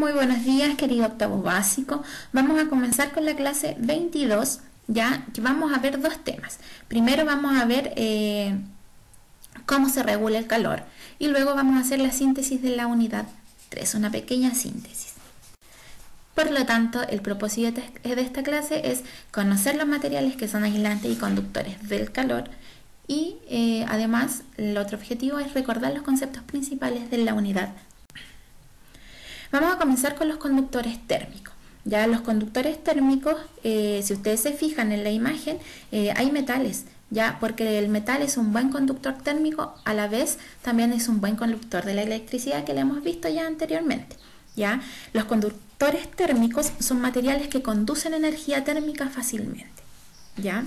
Muy buenos días, querido octavo básico. Vamos a comenzar con la clase 22, ya que vamos a ver dos temas. Primero vamos a ver cómo se regula el calor y luego vamos a hacer la síntesis de la unidad 3, una pequeña síntesis. Por lo tanto, el propósito de esta clase es conocer los materiales que son aislantes y conductores del calor y además el otro objetivo es recordar los conceptos principales de la unidad. Vamos a comenzar con los conductores térmicos. Ya los conductores térmicos, si ustedes se fijan en la imagen, hay metales, ya porque el metal es un buen conductor térmico, a la vez también es un buen conductor de la electricidad que le hemos visto ya anteriormente. ¿Ya? Los conductores térmicos son materiales que conducen energía térmica fácilmente. ¿Ya?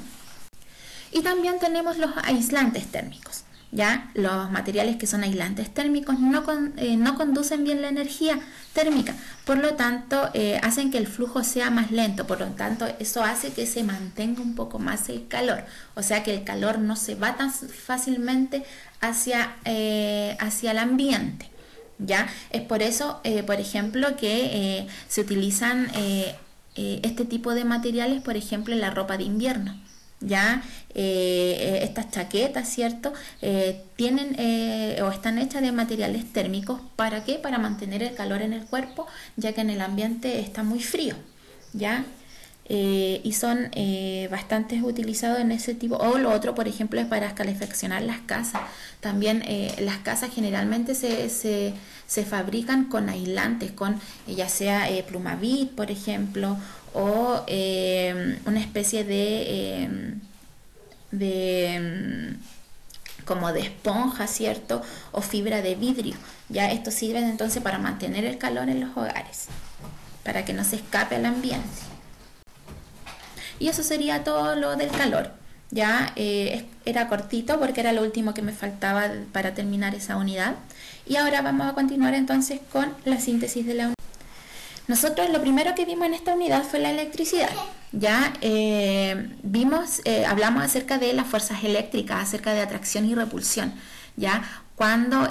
Y también tenemos los aislantes térmicos. ¿Ya? Los materiales que son aislantes térmicos no conducen bien la energía térmica, por lo tanto hacen que el flujo sea más lento, por lo tanto eso hace que se mantenga un poco más el calor, o sea que el calor no se va tan fácilmente hacia el ambiente. ¿Ya? Es por eso, por ejemplo, que se utilizan este tipo de materiales, por ejemplo, en la ropa de invierno. Ya estas chaquetas, ¿cierto? Tienen o están hechas de materiales térmicos. ¿Para qué? Para mantener el calor en el cuerpo, ya que en el ambiente está muy frío, ¿ya? Y son bastante utilizados en ese tipo. O lo otro, por ejemplo, es para calefaccionar las casas. También las casas generalmente se fabrican con aislantes, con ya sea Plumavit, por ejemplo, o una especie como de esponja, ¿cierto? O fibra de vidrio. Ya esto sirve entonces para mantener el calor en los hogares, para que no se escape al ambiente. Y eso sería todo lo del calor. Ya era cortito porque era lo último que me faltaba para terminar esa unidad. Y ahora vamos a continuar entonces con la síntesis de la unidad. Nosotros lo primero que vimos en esta unidad fue la electricidad. Ya hablamos acerca de las fuerzas eléctricas, acerca de atracción y repulsión. Ya cuando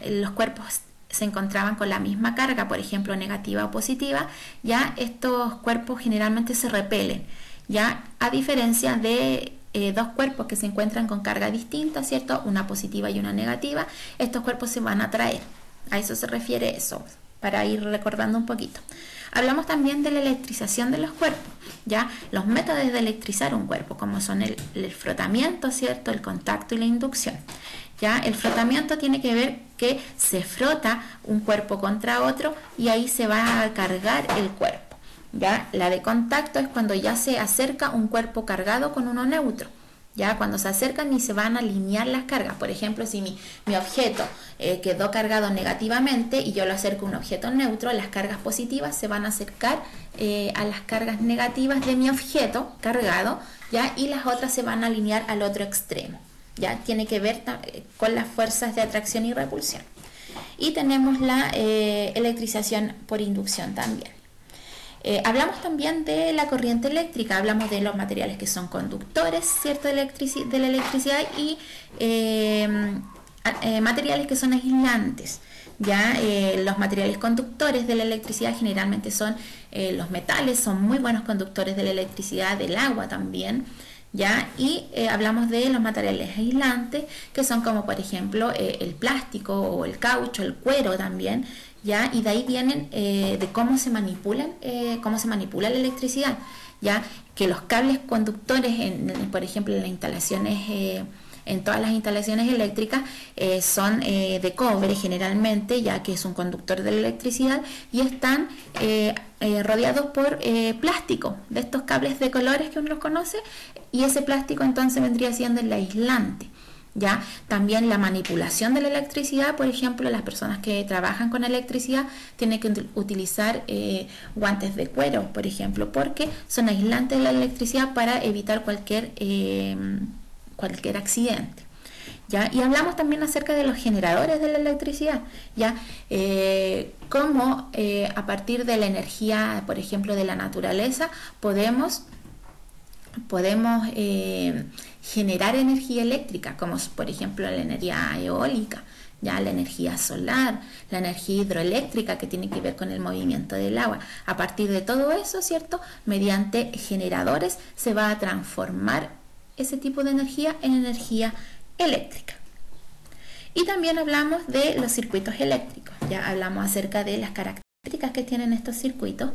los cuerpos se encontraban con la misma carga, por ejemplo negativa o positiva, ya estos cuerpos generalmente se repelen. Ya a diferencia de dos cuerpos que se encuentran con carga distinta, ¿cierto? Una positiva y una negativa, estos cuerpos se van a atraer. A eso se refiere eso, para ir recordando un poquito. Hablamos también de la electrización de los cuerpos, ya los métodos de electrizar un cuerpo, como son el frotamiento, ¿cierto? El contacto y la inducción. Ya el frotamiento tiene que ver que se frota un cuerpo contra otro y ahí se va a cargar el cuerpo. Ya la de contacto es cuando ya se acerca un cuerpo cargado con uno neutro. Ya cuando se acercan y se van a alinear las cargas. Por ejemplo, si mi objeto quedó cargado negativamente y yo lo acerco a un objeto neutro, las cargas positivas se van a acercar a las cargas negativas de mi objeto cargado, ¿ya? Y las otras se van a alinear al otro extremo. ¿Ya? Tiene que ver con las fuerzas de atracción y repulsión. Y tenemos la electrización por inducción también. Hablamos también de la corriente eléctrica, hablamos de los materiales que son conductores, ¿cierto? de la electricidad y materiales que son aislantes. Ya los materiales conductores de la electricidad generalmente son los metales, son muy buenos conductores de la electricidad, del agua también. ¿Ya? Y hablamos de los materiales aislantes, que son como por ejemplo el plástico o el caucho, el cuero también, ¿ya? Y de ahí vienen de cómo se manipula la electricidad, ¿ya? Que los cables conductores, por ejemplo, en las instalaciones, en todas las instalaciones eléctricas, son de cobre generalmente, ya que es un conductor de la electricidad, y están rodeados por plástico, de estos cables de colores que uno los conoce, y ese plástico entonces vendría siendo el aislante. ¿Ya? También la manipulación de la electricidad, por ejemplo, las personas que trabajan con electricidad tienen que utilizar guantes de cuero, por ejemplo, porque son aislantes de la electricidad para evitar cualquier accidente. ¿Ya? Y hablamos también acerca de los generadores de la electricidad, ¿ya? Cómo a partir de la energía, por ejemplo, de la naturaleza, podemos generar energía eléctrica, como por ejemplo la energía eólica, ya la energía solar, la energía hidroeléctrica que tiene que ver con el movimiento del agua. A partir de todo eso, ¿cierto? Mediante generadores se va a transformar ese tipo de energía en energía eléctrica. Y también hablamos de los circuitos eléctricos, ya hablamos acerca de las características que tienen estos circuitos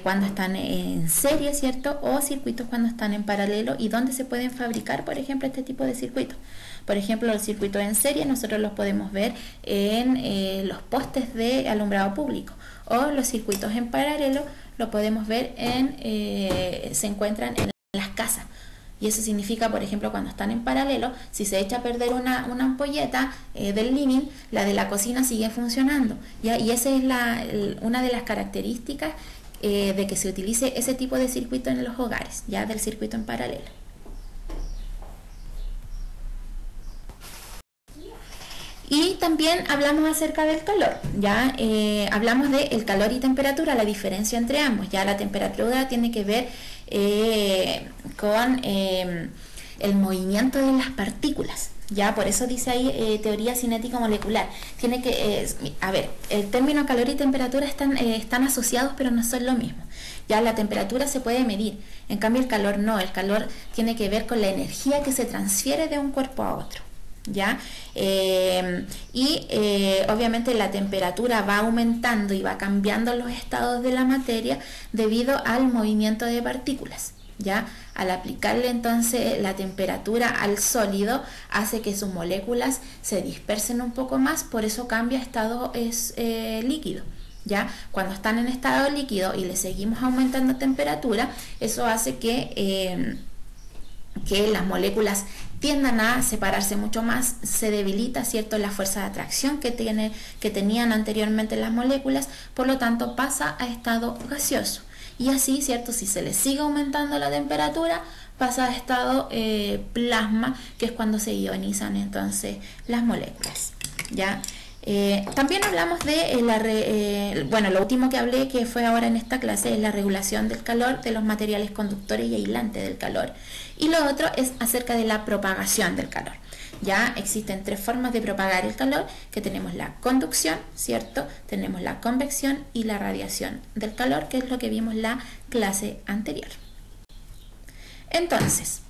cuando están en serie, ¿cierto? O circuitos cuando están en paralelo y dónde se pueden fabricar, por ejemplo, este tipo de circuitos. Por ejemplo, los circuitos en serie nosotros los podemos ver en los postes de alumbrado público, o los circuitos en paralelo lo podemos ver se encuentran en las casas. Y eso significa, por ejemplo, cuando están en paralelo, si se echa a perder una ampolleta del living, la de la cocina sigue funcionando, ¿ya? Y esa es una de las características de que se utilice ese tipo de circuito en los hogares, ya del circuito en paralelo. Y también hablamos acerca del calor, ya hablamos del calor y temperatura, la diferencia entre ambos. Ya la temperatura tiene que ver con el movimiento de las partículas, ya por eso dice ahí teoría cinética molecular. Tiene que, a ver, el término calor y temperatura están asociados, pero no son lo mismo. Ya la temperatura se puede medir, en cambio el calor no. El calor tiene que ver con la energía que se transfiere de un cuerpo a otro. ¿Ya? Obviamente la temperatura va aumentando y va cambiando los estados de la materia debido al movimiento de partículas, ¿ya? Al aplicarle entonces la temperatura al sólido hace que sus moléculas se dispersen un poco más, por eso cambia a estado líquido. ¿Ya? Cuando están en estado líquido y le seguimos aumentando temperatura, eso hace que las moléculas tiendan a separarse mucho más, se debilita, ¿cierto?, la fuerza de atracción que tenían anteriormente las moléculas, por lo tanto pasa a estado gaseoso. Y así, ¿cierto?, si se le sigue aumentando la temperatura, pasa a estado plasma, que es cuando se ionizan entonces las moléculas, ¿ya? También hablamos de lo último que hablé, que fue ahora en esta clase, es la regulación del calor de los materiales conductores y aislantes del calor. Y lo otro es acerca de la propagación del calor. Ya existen tres formas de propagar el calor, que tenemos la conducción, ¿cierto? Tenemos la convección y la radiación del calor, que es lo que vimos en la clase anterior. Entonces,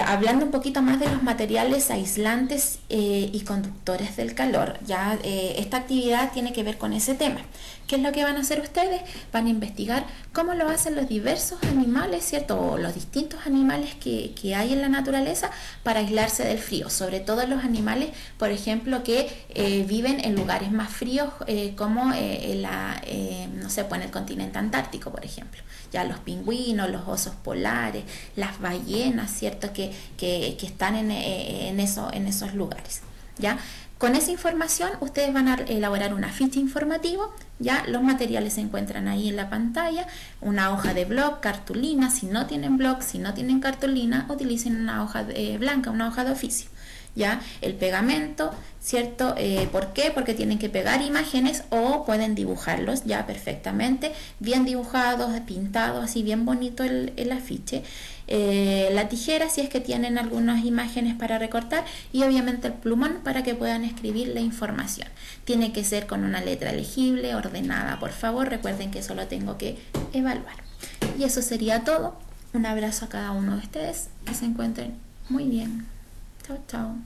hablando un poquito más de los materiales aislantes y conductores del calor, ya esta actividad tiene que ver con ese tema. ¿Qué es lo que van a hacer ustedes? Van a investigar cómo lo hacen los diversos animales, ¿cierto? O los distintos animales que hay en la naturaleza para aislarse del frío, sobre todo los animales, por ejemplo, que viven en lugares más fríos como no sé, pues en el continente antártico, por ejemplo. Ya los pingüinos, los osos polares, las ballenas, ¿cierto? Que están en esos lugares, ¿ya? Con esa información ustedes van a elaborar una ficha informativa, ya los materiales se encuentran ahí en la pantalla, una hoja de blog, cartulina. Si no tienen blog, si no tienen cartulina, utilicen una hoja blanca, una hoja de oficio. ¿Ya? El pegamento, ¿cierto? ¿Por qué? Porque tienen que pegar imágenes o pueden dibujarlos ya perfectamente, bien dibujados, pintados, así bien bonito el afiche. La tijera si es que tienen algunas imágenes para recortar, y obviamente el plumón para que puedan escribir la información. Tiene que ser con una letra legible, ordenada, por favor. Recuerden que eso lo tengo que evaluar. Y eso sería todo. Un abrazo a cada uno de ustedes. Que se encuentren muy bien. Chao, chao.